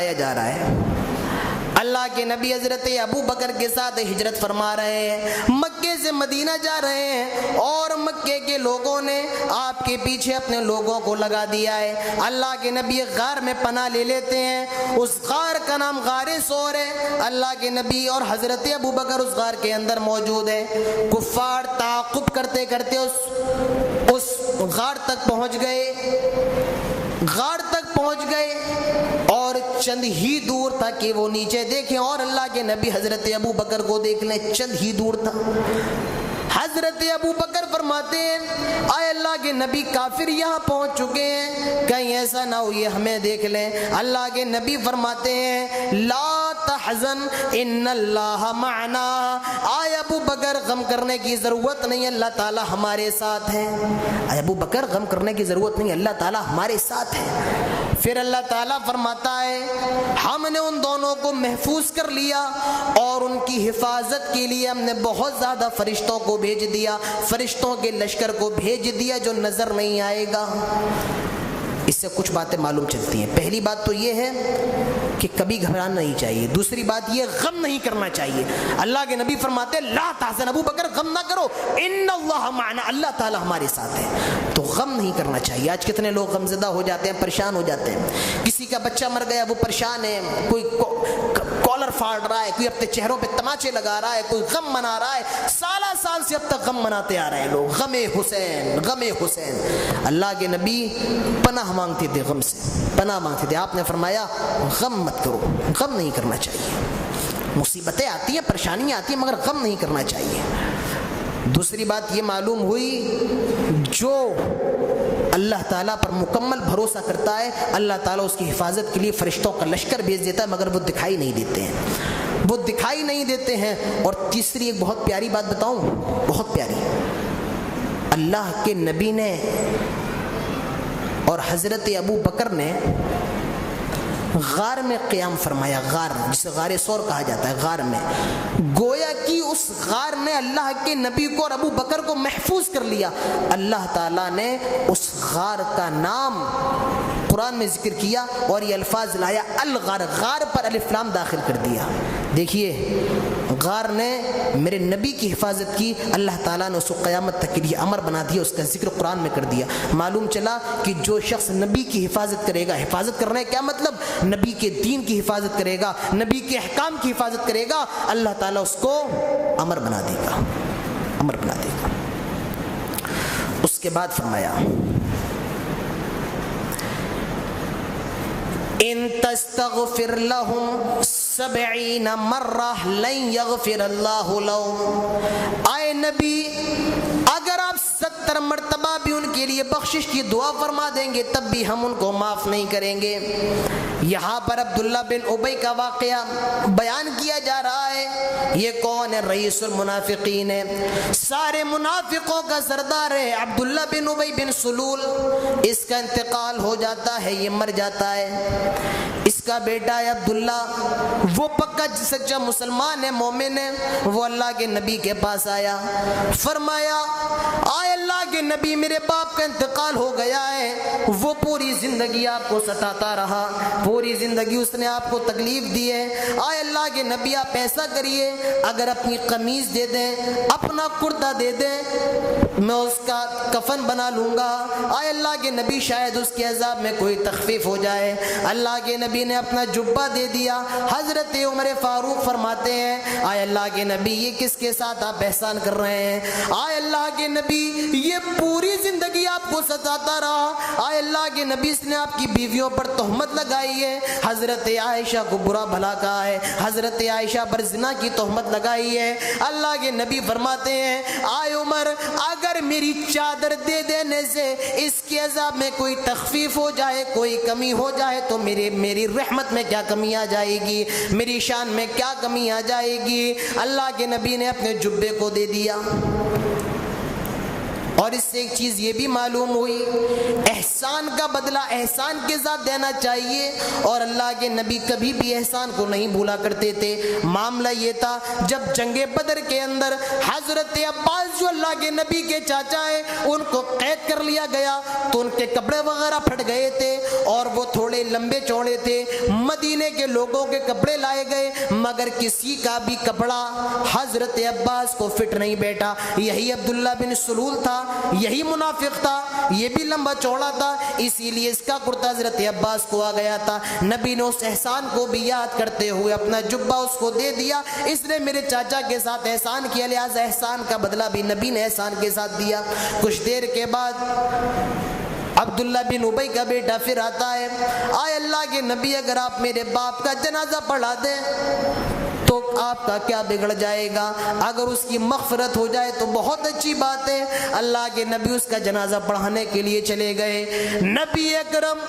بتایا جا رہا ہے۔ اللہ کے نبی حضرت ابو بکر کے ساتھ ہجرت فرما رہے ہیں، مکے سے مدینہ جا رہے ہیں، اور مکے کے لوگوں نے آپ کے پیچھے اپنے لوگوں کو لگا دیا ہے۔ اللہ کے نبی غار میں پناہ لے لیتے ہیں، اس غار کا نام غار ثور ہے۔ اللہ کے نبی اور حضرت ابو بکر اس غار کے اندر موجود ہیں۔ کفار تعاقب کرتے کرتے اس غار تک پہنچ گئے اور چند ہی دور تھا کہ وہ نیچے دیکھیں اور اللہ کے نبی حضرت ابو بکر کو دیکھ لیں، چند ہی دور تھا۔ حضرت ابو بکر فرماتے ہیں اے اللہ کے نبی کافر یہاں پہنچ چکے ہیں، کہیں ایسا نہ ہو یہ ہمیں دیکھ لیں۔ اللہ کے نبی فرماتے ہیں لا تحزن ان اللہ معنا، اے ابو بکر غم کرنے کی ضرورت نہیں، اللہ تعالی ہمارے ساتھ ہے۔ اے ابو بکر غم کرنے کی ضرورت نہیں، اللہ تعالی ہمارے ساتھ ہے۔ پھر اللہ تعالیٰ فرماتا ہے ہم نے ان دونوں کو محفوظ کر لیا اور ان کی حفاظت کے لیے ہم نے بہت زیادہ فرشتوں کو بھیج دیا، فرشتوں کے لشکر کو بھیج دیا جو نظر نہیں آئے گا۔ اس سے کچھ باتیں معلوم چلتی ہیں۔ پہلی بات تو یہ ہے کہ کبھی گھبرانا نہیں چاہیے، دوسری بات یہ غم نہیں کرنا چاہیے۔ اللہ کے نبی فرماتے ہیں لا تحزن، ابو بکر غم نہ کرو، ان اللہ معنا، اللہ تعالی ہمارے ساتھ ہے۔ تو غم نہیں کرنا چاہیے۔ آج کتنے لوگ غمزدہ ہو جاتے ہیں، پریشان ہو جاتے ہیں، کسی کا بچہ مر گیا وہ پریشان ہے، کوئی کالر پھاڑ رہا ہے، کوئی اپنے چہروں پہ تماچے لگا رہا ہے، کوئی غم منا رہا ہے، سال سے اب تک غم مناتے آ رہے ہیں لوگ، غم حسین غم حسین۔ اللہ کے نبی پناہ مانگتے تھے، غم سے پناہ مانگتے تھے۔ آپ نے فرمایا غم مت کرو، غم نہیں کرنا چاہیے۔ مصیبتیں آتی ہیں، پریشانیاں آتی ہیں، مگر غم نہیں کرنا چاہیے۔ دوسری بات یہ معلوم ہوئی جو اللہ تعالیٰ پر مکمل بھروسہ کرتا ہے اللہ تعالیٰ اس کی حفاظت کے لیے فرشتوں کا لشکر بھیج دیتا ہے، مگر وہ دکھائی نہیں دیتے ہیں۔ اور تیسری ایک بہت پیاری بات بتاؤں، بہت پیاری، اللہ کے نبی نے اور حضرت ابو بکر نے غار میں قیام فرمایا، غار جسے غار ثور کہا جاتا ہے، غار میں گویا کہ اس غار نے اللہ کے نبی کو اور ابو بکر کو محفوظ کر لیا۔ اللہ تعالیٰ نے اس غار کا نام قرآن میں ذکر کیا اور یہ الفاظ لایا الغار، غار پر الف لام داخل کر دیا۔ دیکھیے غار نے میرے نبی کی حفاظت کی، اللہ تعالیٰ نے اس کو قیامت تک کے لیے امر بنا دیا، اس کا ذکر قرآن میں کر دیا۔ معلوم چلا کہ جو شخص نبی کی حفاظت کرے گا، حفاظت کرنے کیا مطلب، نبی کے دین کی حفاظت کرے گا، نبی کے احکام کی حفاظت کرے گا، اللہ تعالیٰ اس کو امر بنا دے گا، امر بنا دے گا۔ اس کے بعد فرمایا ان تستغفر لهم 70 مرہ لن یغفر اللہ لهم، اے نبی اگر آپ 70 مرتبہ بھی ان کے لیے بخشش کی دعا فرما دیں گے تب بھی ہم ان کو معاف نہیں کریں گے۔ یہاں پر عبداللہ بن ابی کا واقعہ بیان کیا جا رہا ہے۔ یہ کون ہے؟ رئیس المنافقین ہے، سارے منافقوں کا سردار ہے عبداللہ بن ابی بن سلول۔ اس کا انتقال ہو جاتا ہے، یہ مر جاتا ہے۔ اس کا بیٹا ہے عبداللہ، وہ پکا سچا مسلمان ہے، مومن ہے۔ وہ اللہ کے نبی کے پاس آیا، فرمایا آئے اللہ کے نبی میرے باپ کا انتقال ہو گیا ہے، وہ پوری زندگی آپ کو ستاتا رہا، پوری زندگی اس نے آپ کو تکلیف دی ہے۔ آئے اللہ کے نبی آپ ایسا کریے اگر اپنی قمیض دے دیں، اپنا کرتا دے دیں، میں اس کا کفن بنا لوں گا۔ آئے اللہ کے نبی شاید اس کے عذاب میں کوئی تخفیف ہو جائے۔ اللہ کے نبی نے اپنا جبہ دے دیا۔ حضرت عمر فاروق فرماتے ہیں آئے اللہ کے نبی یہ کس کے ساتھ آپ احسان کر رہے ہیں؟ آئے اللہ کے نبی یہ پوری زندگی آپ کو ستاتا رہا۔ آئے اللہ کے نبی اس نے آپ کی بیویوں پر تہمت لگائی ہے، حضرت عائشہ کو برا بھلا کہا ہے، حضرت عائشہ پر زنا کی تہمت لگائی ہے۔ اللہ کے نبی فرماتے ہیں آئے عمر اگر میری چادر دے دینے سے اس کے عذاب میں کوئی تخفیف ہو جائے، کوئی کمی ہو جائے تو میری رحمت میں کیا کمی آ جائے گی، میری شان میں کیا کمی آ جائے گی۔ اللہ کے نبی نے اپنے جبے کو دے دیا اور اس سے ایک چیز یہ بھی معلوم ہوئی، احسان کا بدلہ احسان کے ساتھ دینا چاہیے، اور اللہ کے نبی کبھی بھی احسان کو نہیں بھولا کرتے تھے۔ معاملہ یہ تھا جب جنگ بدر کے اندر حضرت عباس جو اللہ کے نبی کے چاچا ہیں ان کو قید کر لیا گیا تو ان کے کپڑے وغیرہ پھٹ گئے تھے اور وہ تھوڑے لمبے چوڑے تھے۔ مدینے کے لوگوں کے کپڑے لائے گئے مگر کسی کا بھی کپڑا حضرت عباس کو فٹ نہیں بیٹھا۔ یہی عبداللہ بن سلول تھا، یہی منافق تھا، یہ بھی لمبا چوڑا تھا، اسی لیے اس کا کرتا حضرت عباس کو آ گیا تھا۔ نبی نے اس احسان کو بھی یاد کرتے ہوئے اپنا جبہ اس کو دے دیا، اس نے میرے چاچا کے ساتھ احسان کیا لہذا احسان کا بدلہ بھی نبی نے احسان کے ساتھ دیا۔ کچھ دیر کے بعد عبداللہ بن ابی کا بیٹا پھر آتا ہے، آئے اللہ کے نبی اگر آپ میرے باپ کا جنازہ پڑھا دیں تو آپ کا کیا بگڑ جائے گا؟ اگر اس کی مغفرت ہو جائے تو بہت اچھی بات ہے۔ اللہ کے نبی اس کا جنازہ پڑھانے کے لیے چلے گئے۔ نبی اکرم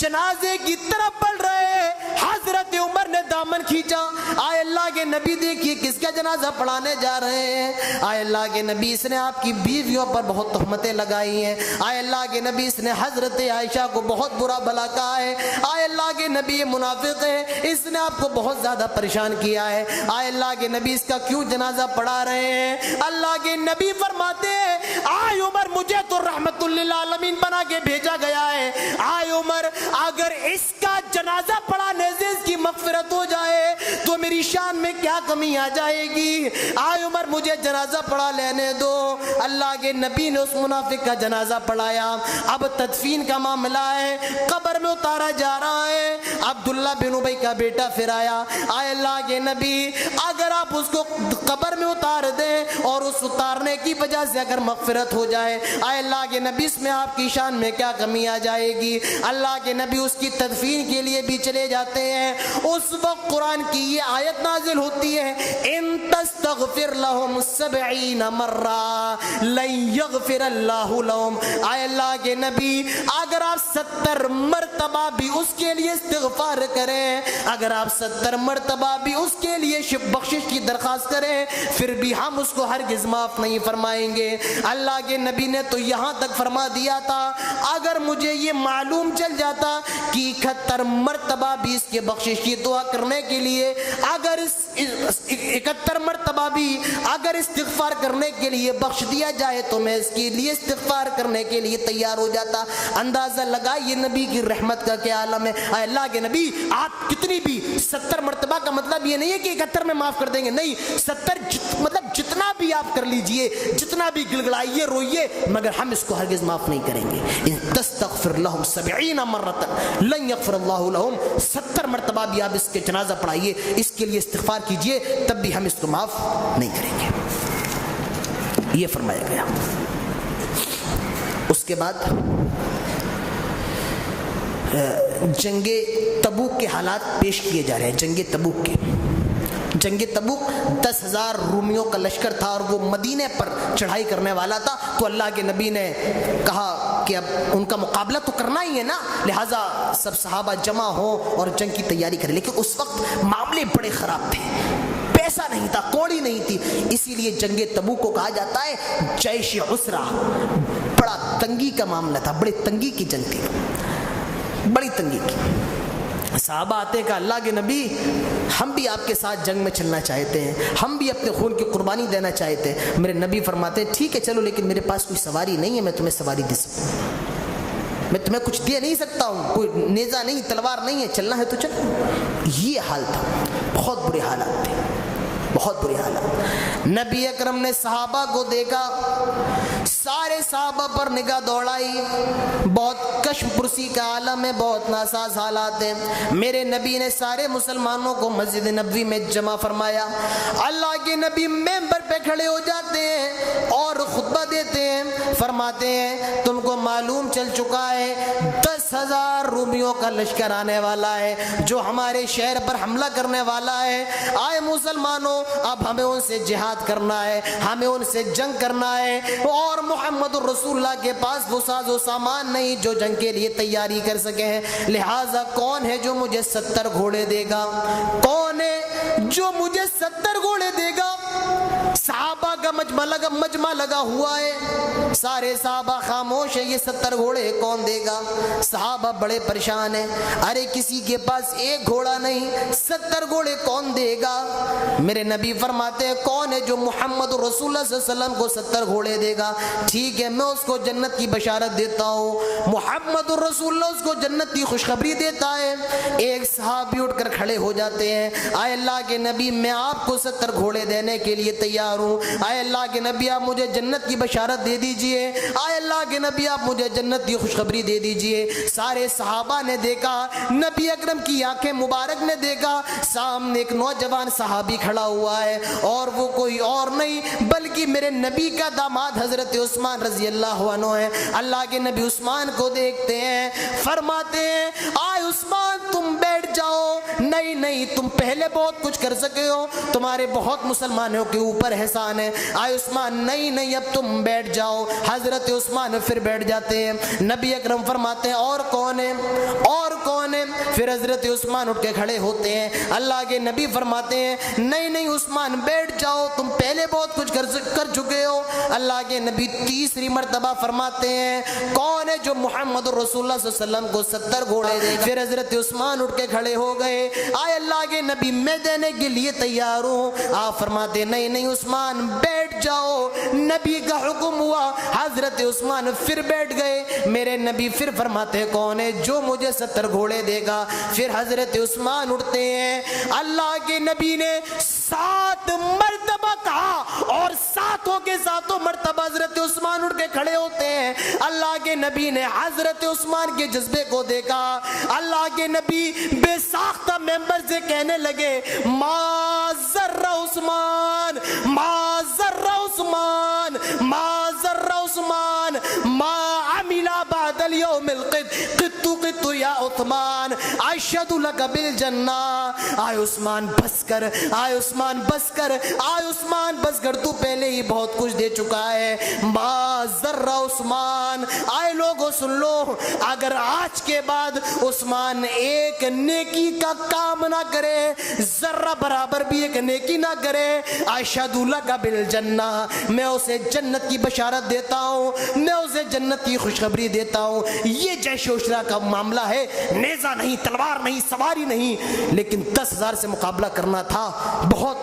جنازے کی طرف بڑھ رہے، حضرت عمر نے دامن کھینچا، آئے اللہ کے نبی دیکھیے کس کا جنازہ پڑھانے جا رہے ہیں۔ آئے اللہ کے نبی اس نے آپ کی بیویوں پر بہت تہمتیں لگائی ہیں۔ آئے اللہ کے نبی اس نے حضرت عائشہ کو بہت برا بھلا کہا ہے۔ آئے اللہ کے نبی یہ منافق ہے، اس نے آپ کو بہت زیادہ پریشان کیا ہے۔ آئے اللہ کے نبی اس کا کیوں جنازہ پڑھا رہے ہیں؟ اللہ کے نبی فرماتے ہیں، آئے عمر مجھے تو رحمت للعالمین بنا کے بھیجا گیا ہے، آئے عمر اگر اس کا جنازہ پڑھانے سے اس کی مغفرت ہو جائے تو میری شان میں کیا کمی آ جائے گی؟ آئے عمر مجھے جنازہ پڑھا لینے دو۔ اللہ کے نبی نے اس منافق کا جنازہ پڑھایا۔ اب تدفین کا معاملہ ہے، قبر میں اتارا جا رہا ہے۔ عبداللہ بن ابی کا بیٹا پھر آیا، آئے اللہ کے نبی اگر آپ اس کو قبر میں اتار دیں اور اس اتارنے کی وجہ سے اگر مغفرت ہو جائے، آئے اللہ کے نبی اس میں آپ کی شان میں کیا کمی آ جائے گی؟ اللہ کے نبی اس کی تدفین کے لیے بھی چلے جاتے ہیں۔ اس وقت قرآن کی یہ آیت نازل ہوتی ہے، ان تستغفر لهم 70 مرہ لن یغفر اللہ لهم۔ آئے اللہ کے نبی اگر آپ 70 مرتبہ بھی اس کے لیے استغفار کریں، اگر آپ 70 مرتبہ بھی اس کے لیے بخشش کی درخواست کریں، پھر بھی ہم اس کو ہرگز معاف نہیں فرمائیں گے۔ اللہ کے نبی نے تو یہاں تک فرما دیا تھا اگر مجھے یہ معلوم چل جاتا کہ 71 مرتبہ بھی اس کے بخشش کی دعا کرنے کے لیے اگر 71 مرتبہ بھی اگر استغفار کرنے کے لیے بخش دیا جائے تو میں اس کے لیے استغفار کرنے کے لیے تیار ہو جاتا۔ اندازہ لگائیے نبی کی رحمت کا کیا عالم ہے۔ اے اللہ کے نبی آپ کتنی بھی 70 مرتبہ کا مطلب یہ نہیں ہے کہ 71 میں معاف کر دیں گے، نہیں، 70 مطلب جتنا بھی آپ کر لیجئے، جتنا بھی گلگلائیے روئیے، مگر ہم اس کو ہرگز معاف نہیں کریں گے۔ ان تستغفر لهم 70 مرۃ لن یغفر اللہ لهم، 70 مرتبہ بھی آپ اس کے جنازہ پڑھائیے، اس کے لیے استغفار کیجئے، تب بھی ہم اس کو معاف نہیں کریں گے، یہ فرمایا گیا۔ اس کے بعد جنگ تبوک کے حالات پیش کیے جا رہے ہیں۔ جنگ تبوک کے جنگ تبوک 10,000 رومیوں کا لشکر تھا اور وہ مدینے پر چڑھائی کرنے والا تھا، تو اللہ کے نبی نے کہا کہ اب ان کا مقابلہ تو کرنا ہی ہے نا، لہٰذا سب صحابہ جمع ہوں اور جنگ کی تیاری کریں۔ لیکن اس وقت معاملے بڑے خراب تھے، پیسہ نہیں تھا، کوڑی نہیں تھی، اسی لیے جنگ تبوک کو کہا جاتا ہے جیش عسرہ۔ بڑا تنگی کا معاملہ تھا، بڑی تنگی کی جنگ تھی، بڑی تنگی کی۔ صحابہ آتے کہ اللہ کے نبی ہم بھی آپ کے ساتھ جنگ میں چلنا چاہتے ہیں، ہم بھی اپنے خون کی قربانی دینا چاہتے ہیں۔ میرے نبی فرماتے ہیں ٹھیک ہے چلو، لیکن میرے پاس کوئی سواری نہیں ہے میں تمہیں سواری دے سکوں، میں تمہیں کچھ دے نہیں سکتا ہوں، کوئی نیزہ نہیں، تلوار نہیں ہے، چلنا ہے تو چلو۔ یہ حال تھا، بہت برے حالات تھے، بہت برے حالات۔ نبی اکرم نے صحابہ کو دیکھا، سارے صحابہ پر نگاہ دوڑائی، بہت کشم پرسی کا عالم ہے، بہت ناساز حالات ہیں۔ میرے نبی نے سارے مسلمانوں کو مسجد نبوی میں جمع فرمایا۔ اللہ کے نبی ممبر پہ کھڑے ہو جاتے ہیں اور خطبہ دیتے ہیں، فرماتے ہیں تم کو معلوم چل چکا ہے 10,000 رومیوں کا لشکر آنے والا ہے جو ہمارے شہر پر حملہ کرنے والا ہے۔ آئے مسلمانوں، اب ہمیں ان سے جہاد کرنا ہے، ہمیں ان سے جنگ کرنا ہے، اور محمد رسول اللہ کے پاس وہ ساز و سامان نہیں جو جنگ کے لیے تیاری کر سکے ہیں، لہٰذا کون ہے جو مجھے 70 گھوڑے دے گا؟ کون ہے جو مجھے 70 گھوڑے دے گا؟ صحابہ کا مجمع لگا ہوا ہے، سارے صحابہ خاموش ہیں، یہ 70 گھوڑے کون دے گا؟ صحابہ بڑے پریشان ہیں، ارے کسی کے پاس ایک گھوڑا نہیں، 70 گھوڑے کون دے گا؟ میرے نبی فرماتے ہیں کون ہے جو محمد رسول اللہ صلی اللہ علیہ وسلم کو 70 گھوڑے دے گا؟ ٹھیک ہے میں اس کو جنت کی بشارت دیتا ہوں۔ محمد رسول اللہ اس کو جنت کی خوشخبری دیتا ہے۔ ایک صحابی اٹھ کر کھڑے ہو جاتے ہیں، اے اللہ کے نبی میں آپ کو 70 گھوڑے دینے کے لیے تیار ہوں، اے اللہ کے نبی آپ مجھے جنت کی بشارت دے دیجئے، اے اللہ کے نبی آپ مجھے جنت کی خوشخبری دے دیجئے۔ سارے صحابہ نے دیکھا، نبی اکرم کی آنکھیں مبارک نے دیکھا، سامنے ایک نوجوان صحابی کھڑا ہوا ہے اور وہ کوئی اور نہیں بلکہ میرے نبی کا داماد حضرت عثمان رضی اللہ عنہ ہے۔ اللہ کے نبی عثمان کو دیکھتے ہیں، فرماتے ہیں آئے عثمان تم بیٹھ جاؤ، نہیں تم پہلے بہت کچھ کر سکے ہو، تمہارے بہت مسلمانوں کے اوپر احسان ہے، آئے عثمان نہیں اب تم بیٹھ جاؤ۔ حضرت عثمان پھر بیٹھ جاتے ہیں، نبی اکرم فرماتے ہیں اور کون ہے؟ پھر حضرت عثمان اٹھ کے کھڑے ہوتے ہیں، اللہ کے نبی فرماتے ہیں نہیں عثمان بیٹھ جاؤ، تم پہلے بہت کچھ کر چکے ہو۔ اللہ کے نبی تیسری مرتبہ فرماتے ہیں کون ہے جو محمد رسول اللہ صلی اللہ علیہ وسلم کو 70 گھوڑے دے گا؟ پھر حضرت عثمان اٹھ کے کھڑے ہو گئے، آئے اللہ کے نبی میں دینے کے لیے تیار ہوں۔ آپ فرماتے نہیں عثمان بیٹھ جاؤ، نبی کا حکم ہوا، حضرت عثمان پھر بیٹھ گئے۔ میرے نبی پھر فرماتے کون ہے جو مجھے 70 گھوڑے دے گا؟ پھر حضرت عثمان اٹھتے ہیں، اللہ کے نبی نے 7 مرتبہ کہا اور ساتوں کے ساتوں مرتبہ حضرت عثمان اٹھ کے کھڑے ہوتے ہیں۔ اللہ کے نبی نے حضرت عثمان کے جذبے کو دیکھا، اللہ کے نبی بے ساختہ ممبر سے کہنے لگے ما ذر عثمان ما ذر عثمان ما ذر عثمان ما عمل بعد اليوم القط یا عثمان اشہد لک بالجنہ۔ آئے عثمان بس کر، آئے عثمان بس کر، آئے عثمان بس کر، تو پہلے ہی بہت کچھ دے چکا ہے۔ ما ذر عثمان، آئے لوگوں سن لو، اگر آج کے بعد عثمان ایک نیکی کا کام نہ کرے، ذرہ برابر بھی ایک نیکی نہ کرے، اشہد لک بالجنہ، میں اسے جنت کی بشارت دیتا ہوں، میں اسے جنت کی خوشخبری دیتا ہوں۔ یہ جیش عشرہ کا معاملہ ہے، نیزہ نہیں، تلوار نہیں، سواری نہیں، لیکن 10,000 سے مقابلہ کرنا تھا، بہت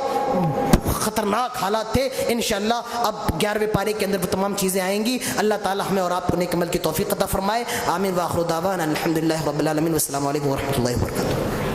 خطرناک حالات تھے۔ انشاءاللہ اب 11ویں پارے کے اندر وہ تمام چیزیں آئیں گی۔ اللہ تعالی ہمیں اور آپ کو نیک عمل کی توفیق عطا فرمائے۔ آمین وآخر دعوانا الحمدللہ رب العالمین، والسلام علیکم ورحمۃ اللہ وبرکاتہ۔